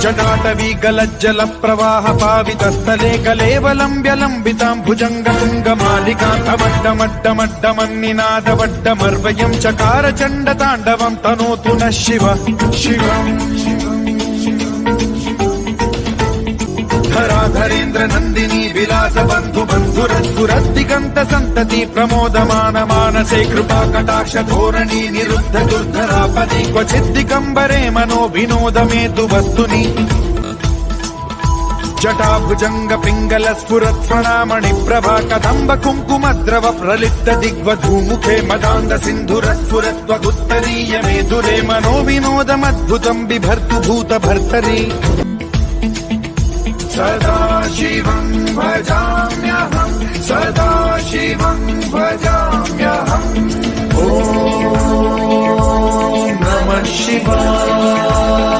जटाटवी गलज्जल प्रवाह पावितस्थले कलेवलम्ब्यलम्बितां भुजङ्गतुङ्गमालिकान्तमड्डमड्डमड्डमन्निनादवड्डमर्वयं चकार चण्डताण्डवं तनोतु नः शिव शिवम् धराधरेन्द्र नन्दिनी विलास बन्धु बन्धुरस्फुरद्दिगन्त सन्तति प्रमोदमान मानसे कृपा कटाक्ष धोरणी निरुद्ध दुर्धरापदि क्वचिद्दिगम्बरे मनो विनोदमेतु वस्तुनि जटाभुजंग पिंगल स्फुरत् स्वर्णामणि प्रभा कदम्ब कुङ्कुमद्रव प्रलिप्त दिग्वधूमुखे मदान्ध सिन्धुरस्फुरत्वगुत्तरीय मेधुरे मनो विनोदमद्भुतं बिभर्तु भूत भर्तरि सदा शिवं भजाम्यहं सदा शिवं भजाम्यहम् ॐ नमः शिवाय।